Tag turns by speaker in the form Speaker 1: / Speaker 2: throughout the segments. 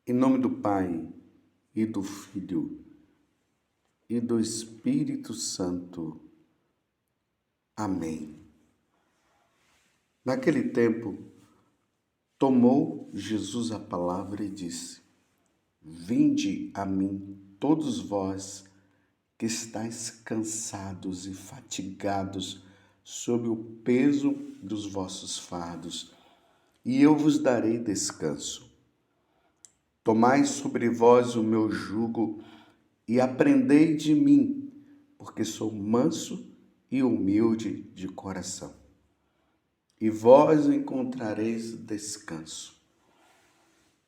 Speaker 1: Em nome do Pai, e do Filho, e do Espírito Santo. Amém. Naquele tempo, tomou Jesus a palavra e disse: Vinde a mim, todos vós que estáis cansados e fatigados sob o peso dos vossos fardos, e eu vos darei descanso. Tomai sobre vós o meu jugo e aprendei de mim, porque sou manso e humilde de coração. E vós encontrareis descanso,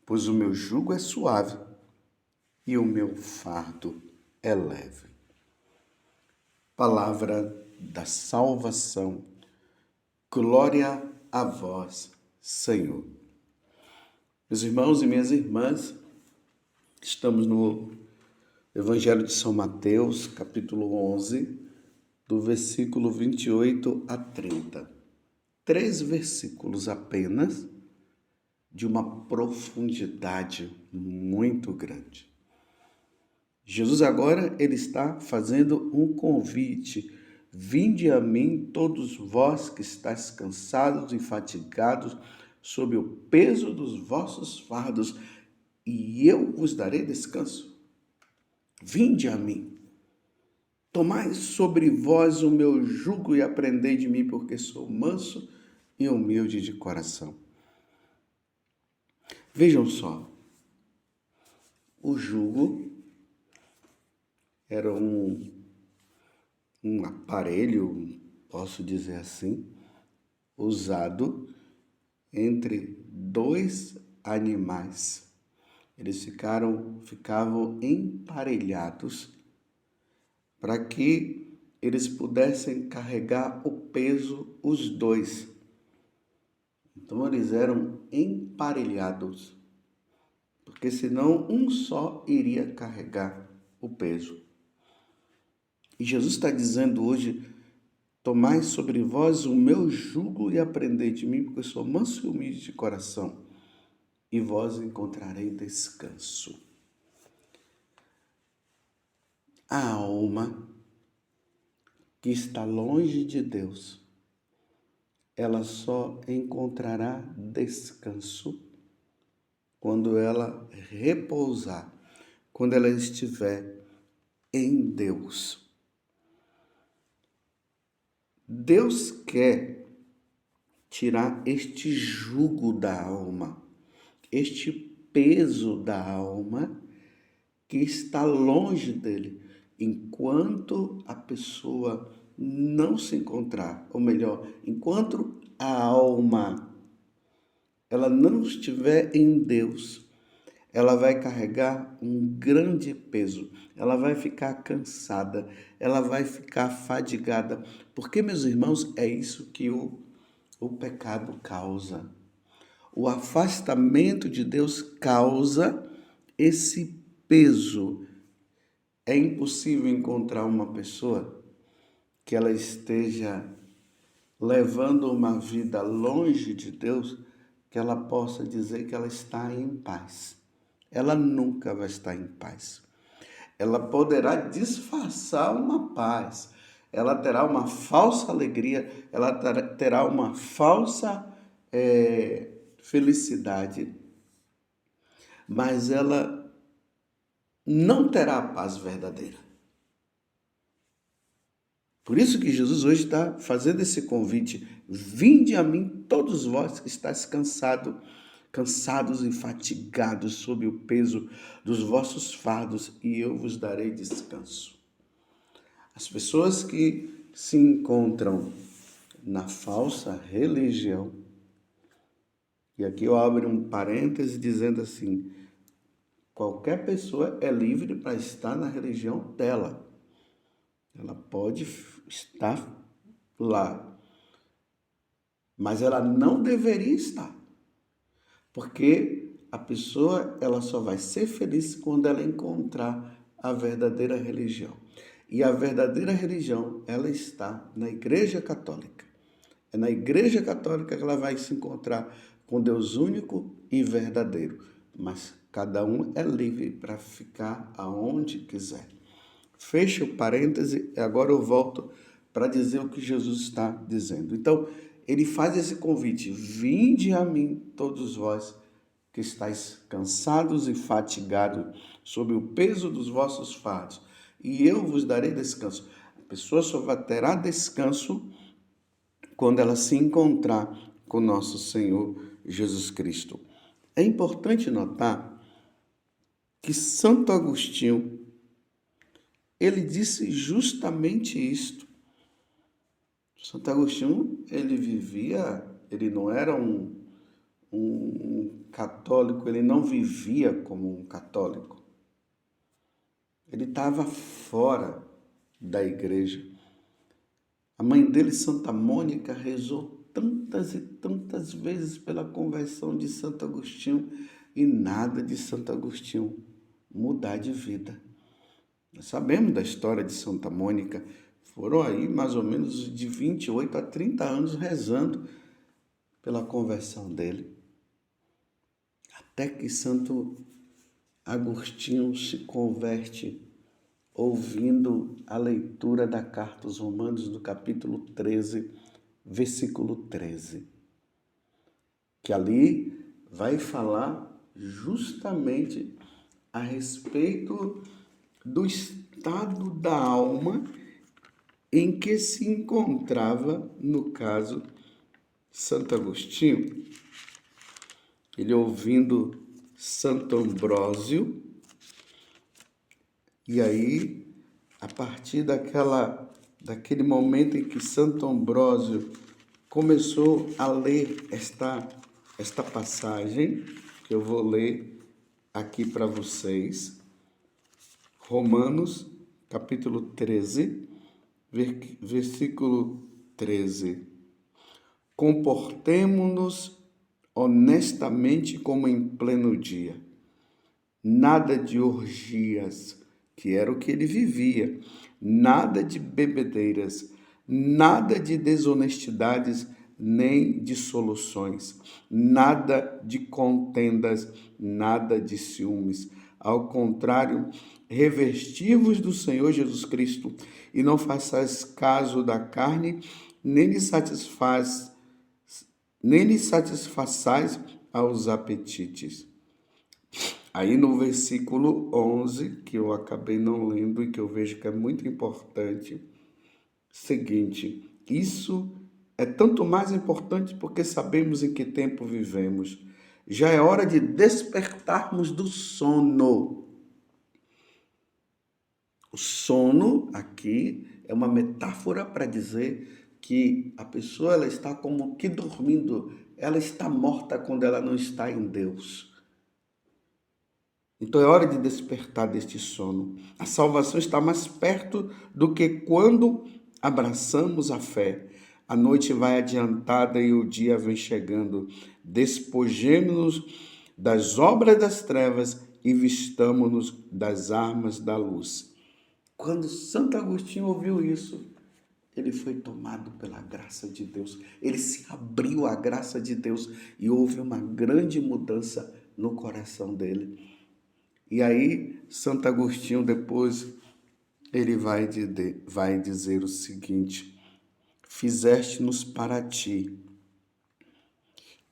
Speaker 1: pois o meu jugo é suave e o meu fardo é leve. Palavra da salvação. Glória a vós, Senhor. Meus irmãos e minhas irmãs, estamos no Evangelho de São Mateus, capítulo 11, do versículo 28 a 30. 3 versículos apenas, de uma profundidade muito grande. Jesus agora ele está fazendo um convite. Vinde a mim todos vós que estáis cansados e fatigados sob o peso dos vossos fardos, e eu vos darei descanso. Vinde a mim. Tomai sobre vós o meu jugo e aprendei de mim, porque sou manso e humilde de coração. Vejam só, o jugo era um aparelho, posso dizer assim, usado entre dois animais. Eles ficavam emparelhados para que eles pudessem carregar o peso, os dois. Então eles eram emparelhados, porque senão um só iria carregar o peso. E Jesus está dizendo hoje: tomai sobre vós o meu jugo e aprendei de mim, porque eu sou manso e humilde de coração, e vós encontrarei descanso. A alma que está longe de Deus, ela só encontrará descanso quando ela repousar, quando ela estiver em Deus. Deus quer tirar este jugo da alma, este peso da alma que está longe dele, enquanto a pessoa não se encontrar, ou melhor, enquanto a alma ela não estiver em Deus, ela vai carregar um grande peso, ela vai ficar cansada, ela vai ficar fadigada, porque, meus irmãos, é isso que o pecado causa. O afastamento de Deus causa esse peso. É impossível encontrar uma pessoa que ela esteja levando uma vida longe de Deus, que ela possa dizer que ela está em paz. Ela nunca vai estar em paz. Ela poderá disfarçar uma paz, ela terá uma falsa alegria, ela terá uma falsa felicidade, mas ela não terá a paz verdadeira. Por isso que Jesus hoje está fazendo esse convite: vinde a mim todos vós que estáis cansados e fatigados sob o peso dos vossos fardos, e eu vos darei descanso. As pessoas que se encontram na falsa religião, e aqui eu abro um parêntese dizendo assim: qualquer pessoa é livre para estar na religião dela. Ela pode estar lá, mas ela não deveria estar, porque a pessoa ela só vai ser feliz quando ela encontrar a verdadeira religião. E a verdadeira religião, ela está na Igreja Católica. É na Igreja Católica que ela vai se encontrar com Deus único e verdadeiro. mas cada um é livre para ficar aonde quiser. Fecha o parêntese e agora eu volto para dizer o que Jesus está dizendo. Então, ele faz esse convite: vinde a mim, todos vós que estáis cansados e fatigados sob o peso dos vossos fardos, e eu vos darei descanso. A pessoa só terá descanso quando ela se encontrar com nosso Senhor Jesus Cristo. É importante notar que Santo Agostinho, ele disse justamente isto. Santo Agostinho, ele não era um católico, ele não vivia como um católico. Ele estava fora da igreja. A mãe dele, Santa Mônica, rezou tantas e tantas vezes pela conversão de Santo Agostinho e nada de Santo Agostinho mudar de vida. Nós sabemos da história de Santa Mônica. Foram aí mais ou menos de 28 a 30 anos rezando pela conversão dele. Até que Santo Agostinho se converte ouvindo a leitura da carta aos Romanos, do capítulo 13, versículo 13. Que ali vai falar justamente a respeito do estado da alma em que se encontrava, no caso, Santo Agostinho. Ele ouvindo Santo Ambrósio, e aí, a partir daquele momento em que Santo Ambrósio começou a ler esta passagem, que eu vou ler aqui para vocês, Romanos, capítulo 13, versículo 13. Comportemo-nos honestamente como em pleno dia. Nada de orgias, que era o que ele vivia, nada de bebedeiras, nada de desonestidades, nem dissoluções, nada de contendas, nada de ciúmes. Ao contrário, revesti-vos do Senhor Jesus Cristo e não façais caso da carne, nem lhe satisfaçais aos apetites. Aí no versículo 11, que eu acabei não lendo e que eu vejo que é muito importante, seguinte: isso é tanto mais importante porque sabemos em que tempo vivemos. Já é hora de despertarmos do sono. O sono aqui é uma metáfora para dizer que a pessoa ela está como que dormindo, ela está morta quando ela não está em Deus. Então é hora de despertar deste sono. A salvação está mais perto do que quando abraçamos a fé. A noite vai adiantada e o dia vem chegando. Despojemo-nos das obras das trevas e vistamo-nos das armas da luz. Quando Santo Agostinho ouviu isso, ele foi tomado pela graça de Deus. Ele se abriu à graça de Deus e houve uma grande mudança no coração dele. E aí, Santo Agostinho, depois, ele vai dizer o seguinte: fizeste-nos para ti,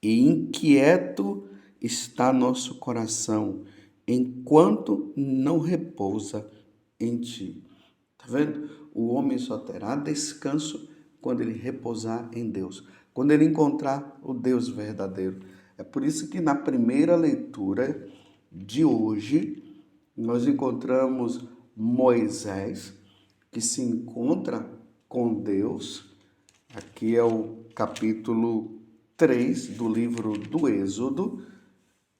Speaker 1: e inquieto está nosso coração, enquanto não repousa em ti. Tá vendo? O homem só terá descanso quando ele repousar em Deus, quando ele encontrar o Deus verdadeiro. É por isso que na primeira leitura de hoje, nós encontramos Moisés, que se encontra com Deus. Aqui é o capítulo 3 do livro do Êxodo,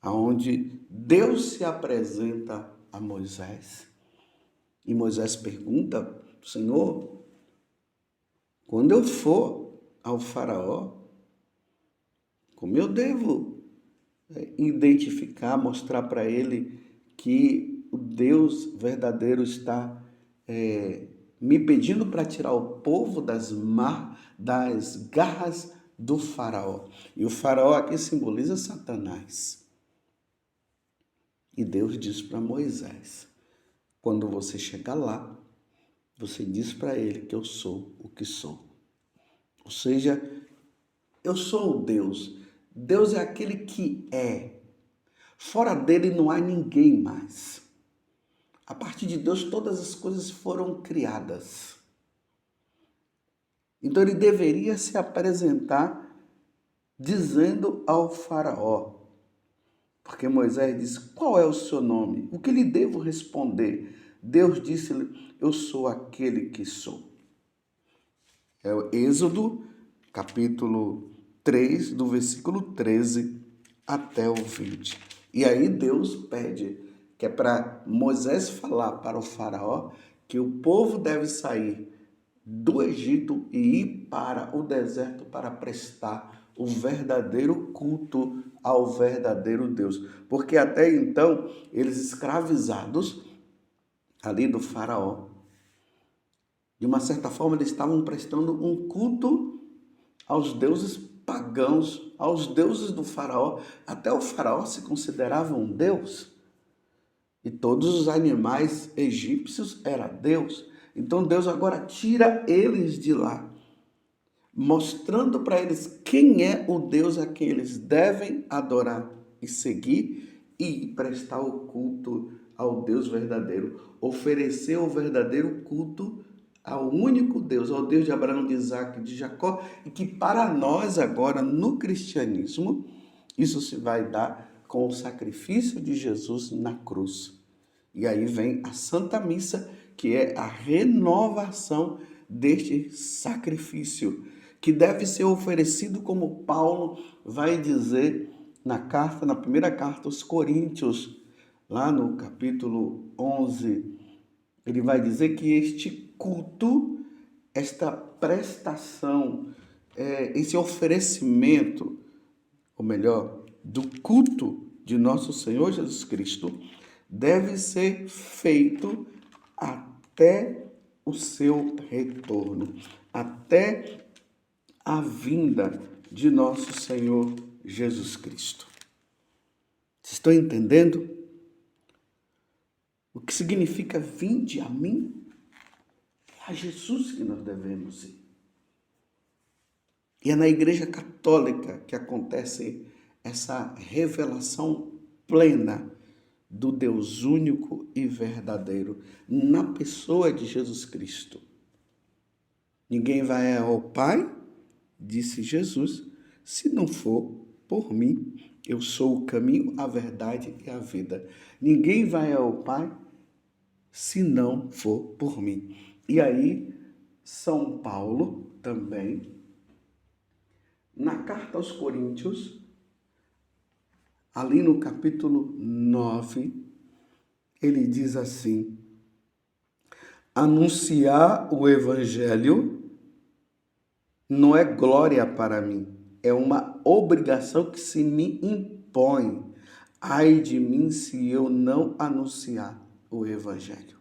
Speaker 1: onde Deus se apresenta a Moisés. E Moisés pergunta: Senhor, quando eu for ao faraó, como eu devo identificar, mostrar para ele que o Deus verdadeiro está me pedindo para tirar o povo das garras do faraó? E o faraó aqui simboliza Satanás. E Deus diz para Moisés: quando você chegar lá, você diz para ele que eu sou o que sou. Ou seja, eu sou o Deus. Deus é aquele que é. Fora dele não há ninguém mais. A partir de Deus, todas as coisas foram criadas. Então ele deveria se apresentar dizendo ao faraó, porque Moisés disse: qual é o seu nome? O que lhe devo responder? Deus disse-lhe: eu sou aquele que sou. É o Êxodo, capítulo 3, do versículo 13 até o 20. E aí Deus pede, que é para Moisés falar para o faraó, que o povo deve sair do Egito e ir para o deserto para prestar o verdadeiro culto ao verdadeiro Deus. Porque até então, eles escravizados ali do faraó, de uma certa forma, eles estavam prestando um culto aos deuses pagãos, aos deuses do faraó. Até o faraó se considerava um deus. E todos os animais egípcios eram Deus. Então Deus agora tira eles de lá, mostrando para eles quem é o Deus a quem eles devem adorar e seguir e prestar o culto ao Deus verdadeiro, oferecer o verdadeiro culto ao único Deus, ao Deus de Abraão, de Isaac, de Jacó, e que para nós agora no cristianismo, isso se vai dar com o sacrifício de Jesus na cruz. E aí vem a Santa Missa, que é a renovação deste sacrifício, que deve ser oferecido, como Paulo vai dizer na primeira carta aos Coríntios, lá no capítulo 11, ele vai dizer que este culto, esta prestação, esse oferecimento, ou melhor, do culto de nosso Senhor Jesus Cristo, deve ser feito até o seu retorno, até a vinda de nosso Senhor Jesus Cristo. Vocês estão entendendo? O que significa vinde a mim? É a Jesus que nós devemos ir. E é na Igreja Católica que acontece essa revelação plena do Deus único e verdadeiro, na pessoa de Jesus Cristo. Ninguém vai ao Pai, disse Jesus, se não for por mim. Eu sou o caminho, a verdade e a vida. Ninguém vai ao Pai se não for por mim. E aí, São Paulo também, na carta aos Coríntios, ali no capítulo 9, ele diz assim: anunciar o evangelho não é glória para mim, é uma obrigação que se me impõe. Ai de mim se eu não anunciar o evangelho.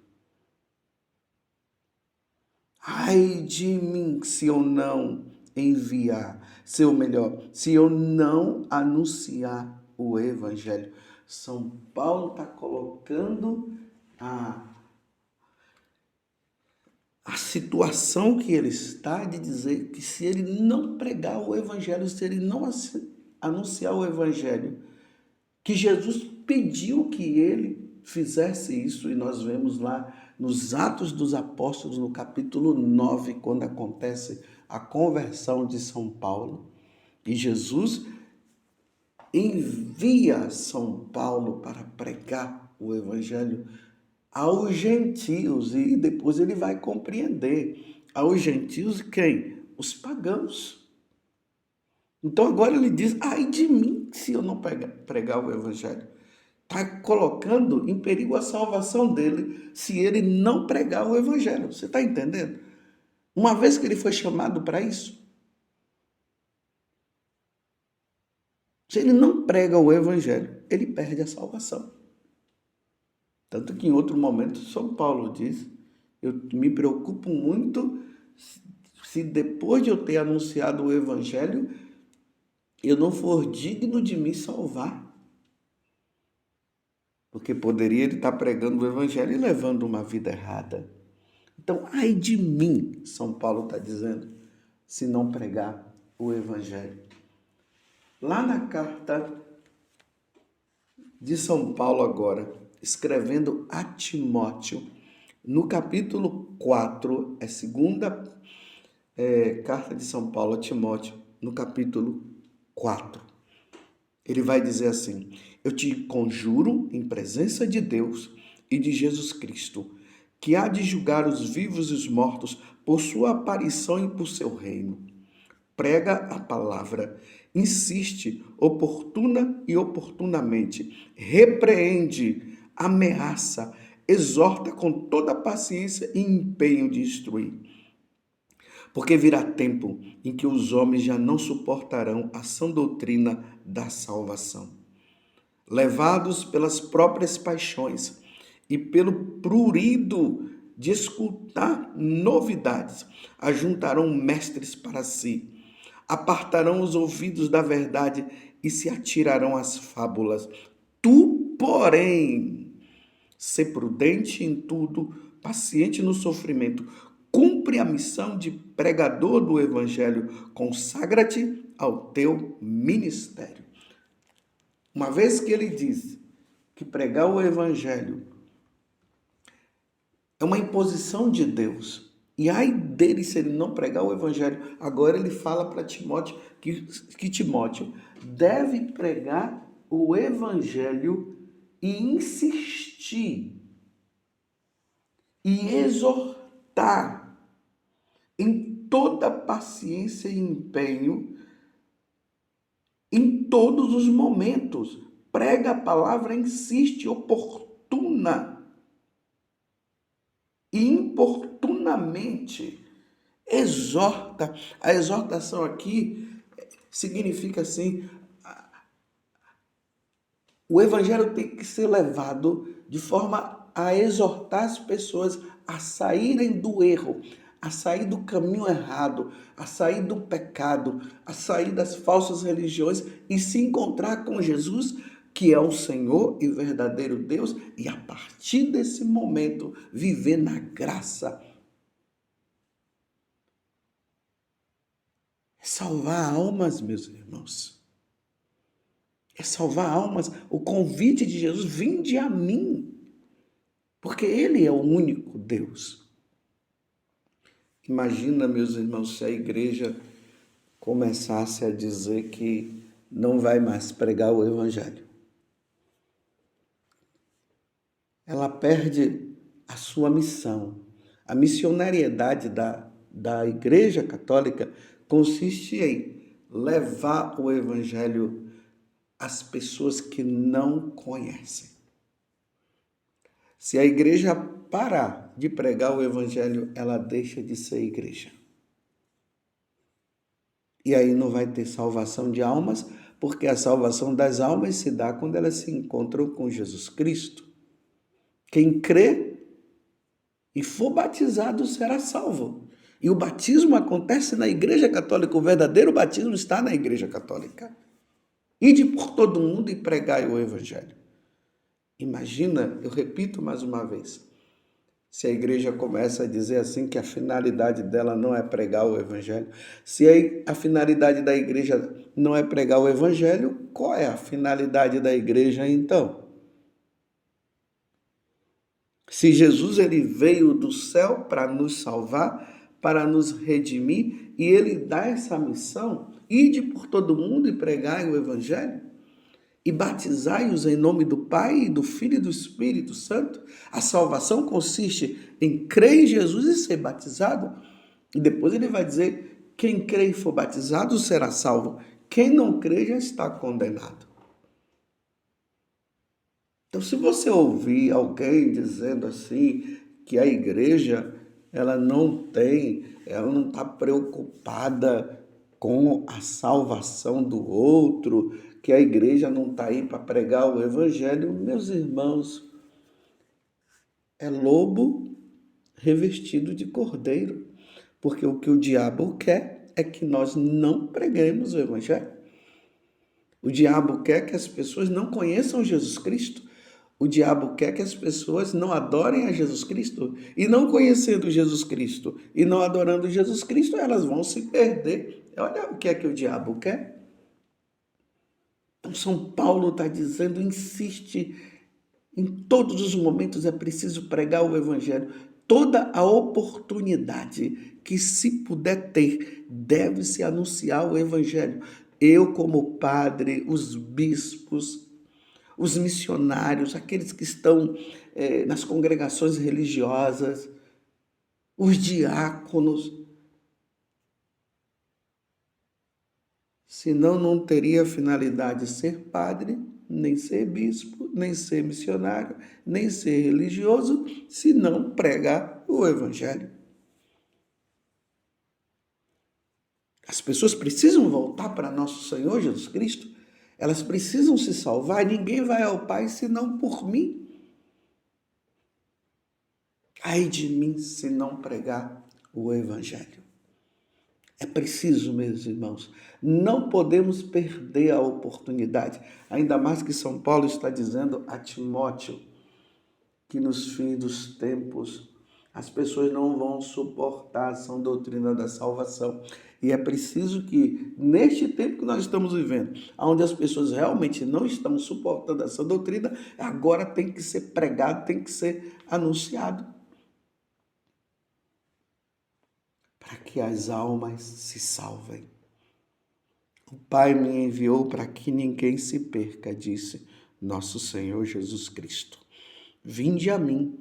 Speaker 1: Ai de mim se eu não enviar, se eu não anunciar o evangelho. São Paulo está colocando a situação que ele está de dizer que se ele não pregar o evangelho, se ele não anunciar o evangelho, que Jesus pediu que ele fizesse isso, e nós vemos lá nos Atos dos Apóstolos, no capítulo 9, quando acontece a conversão de São Paulo, e Jesus envia São Paulo para pregar o evangelho aos gentios, e depois ele vai compreender aos gentios quem? Os pagãos. Então agora ele diz: ai de mim se eu não pregar o evangelho. Está colocando em perigo a salvação dele se ele não pregar o evangelho. Você está entendendo? Uma vez que ele foi chamado para isso, se ele não prega o evangelho, ele perde a salvação. Tanto que em outro momento São Paulo diz: eu me preocupo muito se depois de eu ter anunciado o evangelho, eu não for digno de me salvar. porque poderia ele estar pregando o evangelho e levando uma vida errada. Então, ai de mim, São Paulo está dizendo, se não pregar o evangelho. Lá na carta de São Paulo agora, escrevendo a Timóteo, no capítulo 4, é segunda carta de São Paulo a Timóteo, no capítulo 4. Ele vai dizer assim: eu te conjuro em presença de Deus e de Jesus Cristo, que há de julgar os vivos e os mortos por sua aparição e por seu reino. Prega a palavra, insiste oportuna e oportunamente, repreende, ameaça, exorta com toda paciência e empenho de instruir. Porque virá tempo em que os homens já não suportarão a sã doutrina da salvação. Levados pelas próprias paixões e pelo prurido de escutar novidades, ajuntarão mestres para si, apartarão os ouvidos da verdade e se atirarão às fábulas. Tu, porém, sê prudente em tudo, paciente no sofrimento, cumpre a missão de pregador do evangelho, consagra-te ao teu ministério. Uma vez que ele diz que pregar o evangelho é uma imposição de Deus, e ai dele se ele não pregar o evangelho, agora ele fala para Timóteo que Timóteo deve pregar o evangelho e insistir e exortar em toda paciência e empenho, em todos os momentos. Prega a palavra, insiste, oportuna e importunamente. Exorta. A exortação aqui significa assim, o evangelho tem que ser levado de forma a exortar as pessoas a saírem do erro, a sair do caminho errado, a sair do pecado, a sair das falsas religiões e se encontrar com Jesus, que é o Senhor e verdadeiro Deus, e a partir desse momento viver na graça. É salvar almas, meus irmãos. É salvar almas. O convite de Jesus: vinde a mim, porque Ele é o único Deus. Imagina, meus irmãos, se a igreja começasse a dizer que não vai mais pregar o evangelho. Ela perde a sua missão. A missionariedade da Igreja Católica consiste em levar o evangelho às pessoas que não conhecem. Se a igreja parar de pregar o evangelho, ela deixa de ser igreja. E aí não vai ter salvação de almas, porque a salvação das almas se dá quando elas se encontram com Jesus Cristo. Quem crê e for batizado será salvo. E o batismo acontece na Igreja Católica. O verdadeiro batismo está na Igreja Católica. Ide por todo mundo e pregai o evangelho. Imagina, eu repito mais uma vez, se a igreja começa a dizer assim que a finalidade dela não é pregar o evangelho. Se a finalidade da igreja não é pregar o evangelho, qual é a finalidade da igreja então? Se Jesus ele veio do céu para nos salvar, para nos redimir, e ele dá essa missão, ide por todo mundo e pregai o evangelho, e batizai-os em nome do Pai, do Filho e do Espírito Santo. A salvação consiste em crer em Jesus e ser batizado. E depois ele vai dizer, quem crê e for batizado será salvo. Quem não crê já está condenado. Então, se você ouvir alguém dizendo assim, que a igreja ela não está preocupada com a salvação do outro, que a igreja não está aí para pregar o evangelho, meus irmãos, é lobo revestido de cordeiro, porque o que o diabo quer é que nós não preguemos o evangelho. O diabo quer que as pessoas não conheçam Jesus Cristo. O diabo quer que as pessoas não adorem a Jesus Cristo, e não conhecendo Jesus Cristo e não adorando Jesus Cristo, elas vão se perder. Olha o que é que o diabo quer. Então, São Paulo está dizendo, insiste, em todos os momentos é preciso pregar o Evangelho. Toda a oportunidade que se puder ter, deve-se anunciar o Evangelho. Eu, como padre, os bispos, os missionários, aqueles que estão nas congregações religiosas, os diáconos, senão não teria finalidade ser padre, nem ser bispo, nem ser missionário, nem ser religioso, se não pregar o Evangelho. As pessoas precisam voltar para nosso Senhor Jesus Cristo, elas precisam se salvar, ninguém vai ao Pai senão por mim. Ai de mim se não pregar o Evangelho. É preciso, meus irmãos, não podemos perder a oportunidade, ainda mais que São Paulo está dizendo a Timóteo que nos fins dos tempos as pessoas não vão suportar a sã doutrina da salvação. E é preciso que, neste tempo que nós estamos vivendo, onde as pessoas realmente não estão suportando essa doutrina, agora tem que ser pregado, tem que ser anunciado, para que as almas se salvem. O Pai me enviou para que ninguém se perca, disse nosso Senhor Jesus Cristo. Vinde a mim,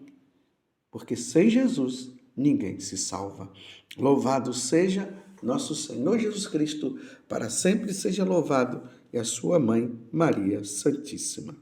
Speaker 1: porque sem Jesus ninguém se salva. Louvado seja nosso Senhor Jesus Cristo, para sempre seja louvado, e a sua mãe, Maria Santíssima.